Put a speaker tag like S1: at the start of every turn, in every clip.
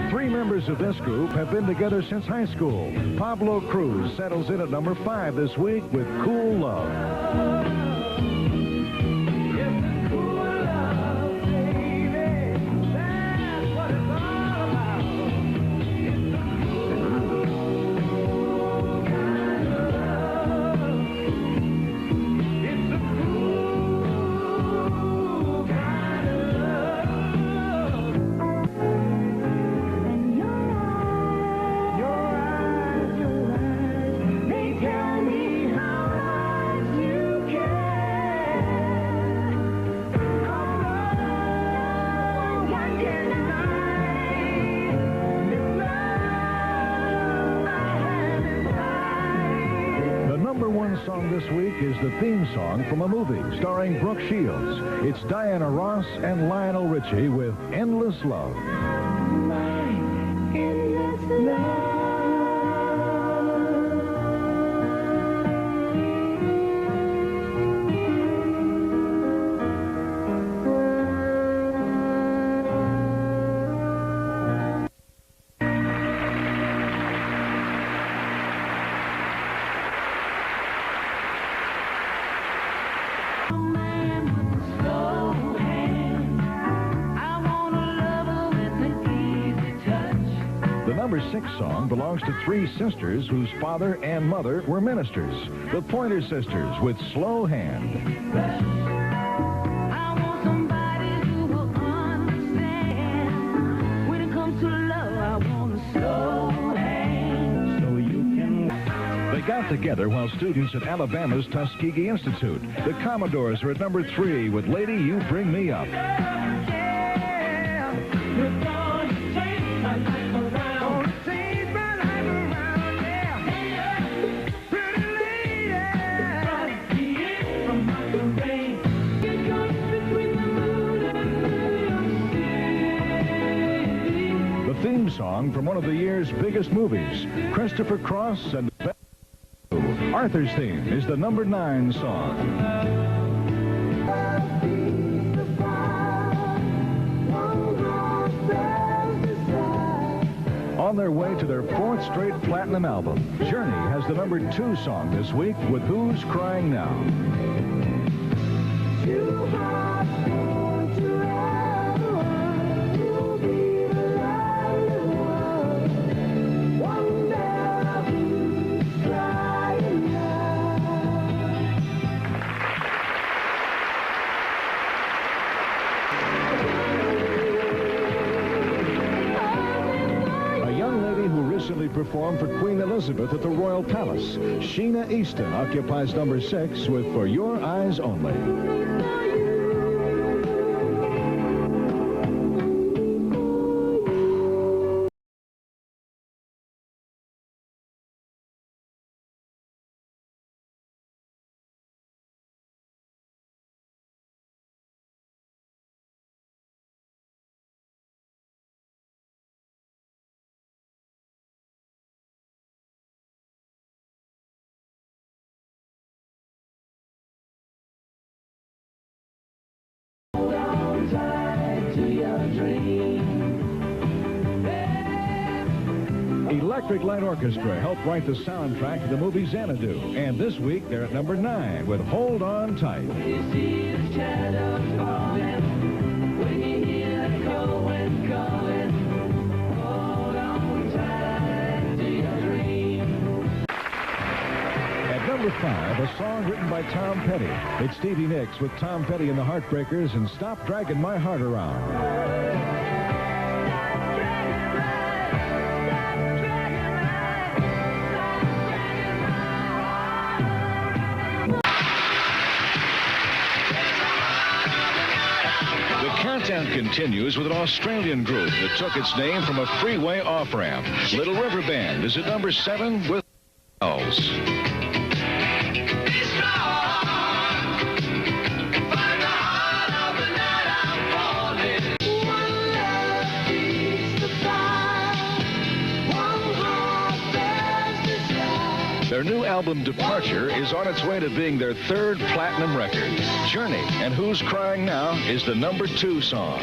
S1: Three members of this group have been together since high school. Pablo Cruz settles in at number 5 this week with Cool Love. Song this week is the theme song from a movie starring Brooke Shields. It's Diana Ross and Lionel Richie with Endless Love. My endless love. Number 6 song belongs to 3 sisters whose father and mother were ministers. The Pointer Sisters with Slow Hand.
S2: I want somebody who will understand. When it comes to love, I want a slow hand. So you can...
S1: They got together while students at Alabama's Tuskegee Institute. The Commodores are at number 3 with Lady You Bring Me Up. Theme song from one of the year's biggest movies, Christopher Cross and Arthur's Theme is the number 9 song. On their way to their 4th straight platinum album, Journey has the number 2 song this week with Who's Crying Now. Recently performed for Queen Elizabeth at the Royal Palace. Sheena Easton occupies number 6 with For Your Eyes Only. Electric Light Orchestra helped write the soundtrack to the movie Xanadu, and this week they're at number 9 with Hold On Tight. You see the shadows falling when you hear the cold wind calling. Hold on tight to your dream. At number 5, a song written by Tom Petty. It's Stevie Nicks with Tom Petty and the Heartbreakers and Stop Dragging My Heart Around. Countdown continues with an Australian group that took its name from a freeway off-ramp. Little River Band is at number 7 with Bells. Their new album, Departure, is on its way to being their third platinum record. Journey and Who's Crying Now is the #2 song.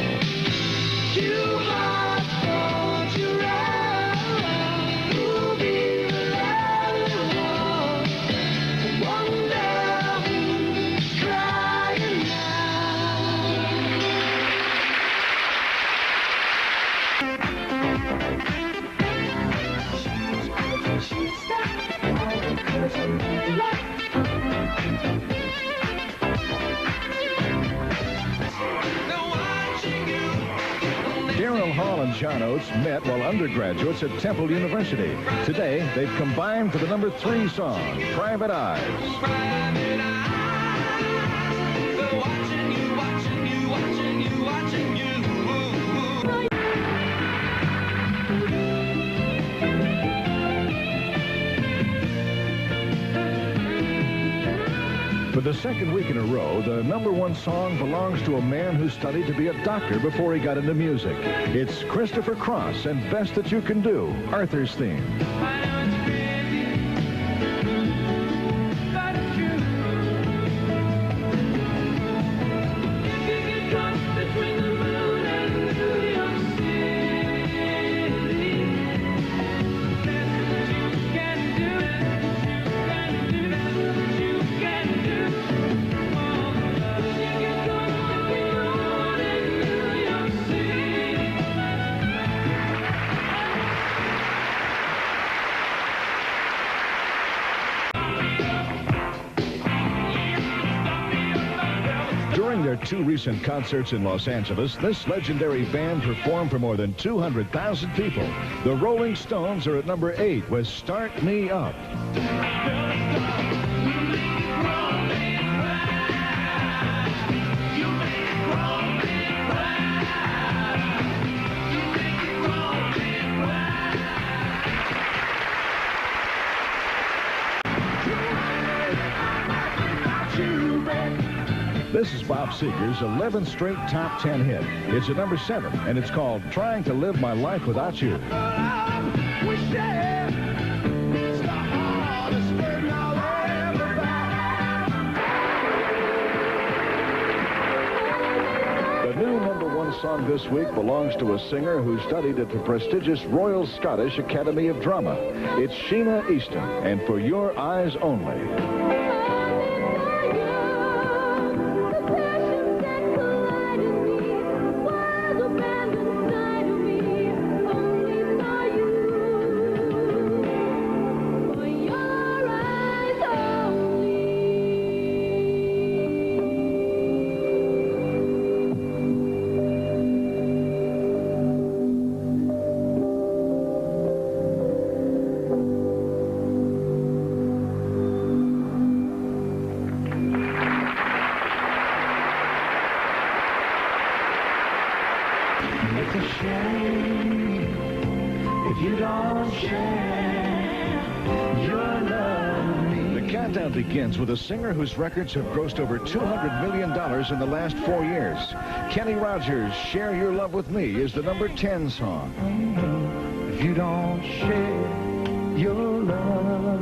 S1: Darrell Hall and John Oates met while undergraduates at Temple University. Today, they've combined for the #3 song, Private Eyes. For the second week in a row, the #1 song belongs to a man who studied to be a doctor before he got into music. It's Christopher Cross and Best That You Can Do, Arthur's theme. During their 2 recent concerts in Los Angeles, this legendary band performed for more than 200,000 people. The Rolling Stones are at #8 with Start Me Up. This is Bob Seger's 11th straight top 10 hit. It's at #7, and it's called Trying to Live My Life Without You. The new #1 song this week belongs to a singer who studied at the prestigious Royal Scottish Academy of Drama. It's Sheena Easton, and For Your Eyes Only.
S2: It's a shame if you don't share your love.
S1: The countdown begins with a singer whose records have grossed over $200 million in the last 4 years. Kenny Rogers' Share Your Love With Me is the #10 song.
S2: If you don't share your love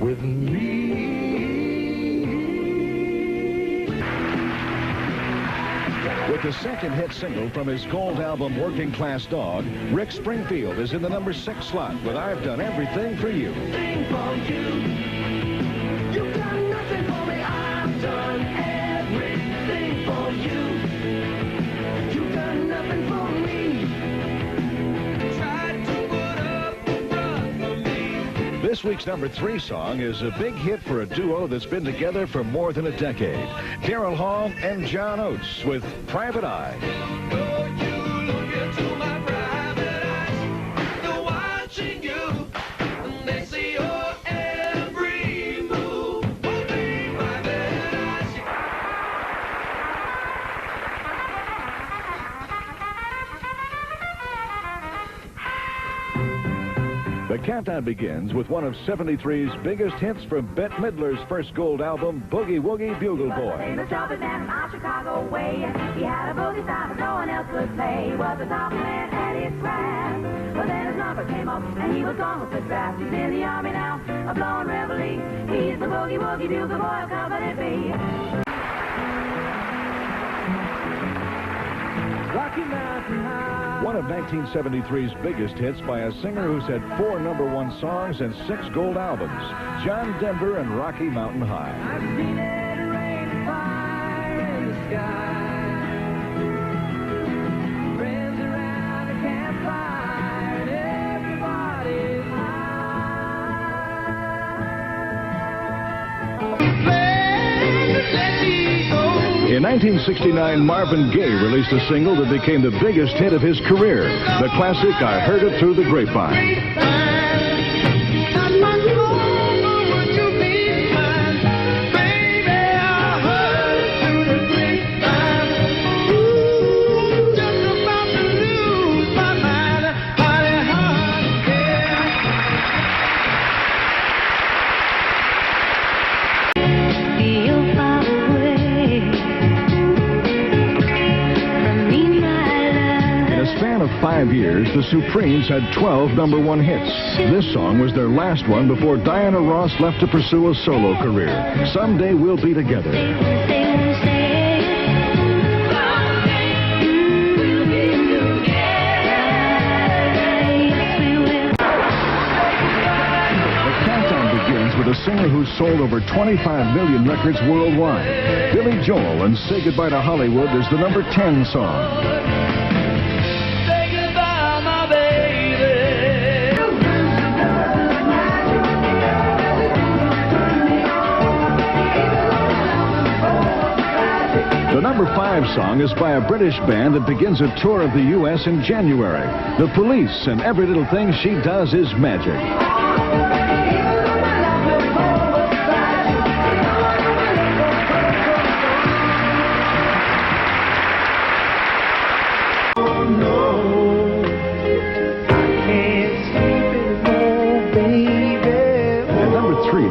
S2: with me.
S1: With the second hit single from his gold album, Working Class Dog, Rick Springfield is in the #6 slot with I've Done Everything For You.
S2: You've done nothing for me, I've done everything for you. You've done nothing for me. Tried to put up a front for me.
S1: This week's #3 song is a big hit for a duo that's been together for more than a decade. Darrell Hall and John Oates with Private Eye. The countdown begins with one of 73's biggest hits from Bette Midler's first gold album, Boogie Woogie Bugle Boy.
S3: Chicago way. He had got a boogie style that no one else could play. He was a top man at his craft. But then his number came up and he was gone with the draft. He's in the army now, a blowing reveille. He's the boogie woogie bugle boy of Company B.
S2: Rocky Mountain High.
S1: One of 1973's biggest hits by a singer who's had 4 #1 songs and 6 gold albums, John Denver and Rocky Mountain High.
S2: I've seen it rain and fire in the sky. Friends around the campfire and everybody's high.
S1: In 1969, Marvin Gaye released a single that became the biggest hit of his career, the classic I Heard It Through the Grapevine. In a span of 5 years, the Supremes had 12 #1 hits. This song was their last one before Diana Ross left to pursue a solo career. Someday We'll Be Together. A singer who's sold over 25 million records worldwide. Billy Joel and Say Goodbye to Hollywood is the #10 song.
S2: Say goodbye, my baby.
S1: The #5 song is by a British band that begins a tour of the U.S. in January. The Police and Every Little Thing She Does Is Magic.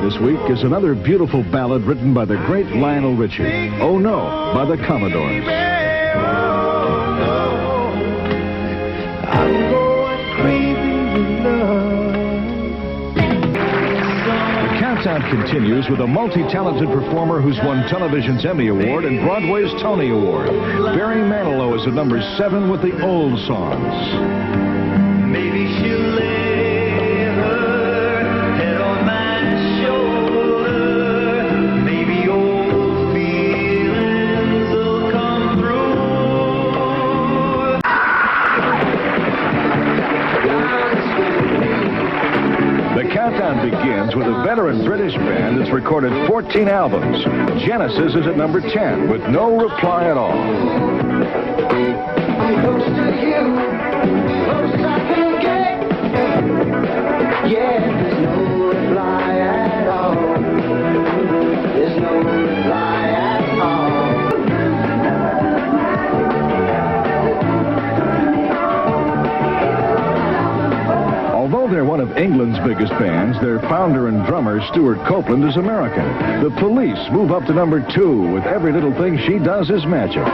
S1: This week is another beautiful ballad written by the great Lionel Richie. Oh No, by the Commodores.
S2: I'm going crazy with love.
S1: The countdown continues with a multi-talented performer who's won television's Emmy Award and Broadway's Tony Award. Barry Manilow is at #7 with the old songs.
S2: Maybe she'll lay her head on my shoulder. Maybe old feelings will come through.
S1: The countdown begins with a veteran British band that's recorded 14 albums. Genesis is at #10 with No Reply at All.
S2: I'm close to you, close I can get. Yeah, there's no reply at all. There's no reply at all.
S1: Although they're one of England's biggest bands, their founder and drummer, Stuart Copeland, is American. The Police move up to #2 with Every Little Thing She Does Is Magic.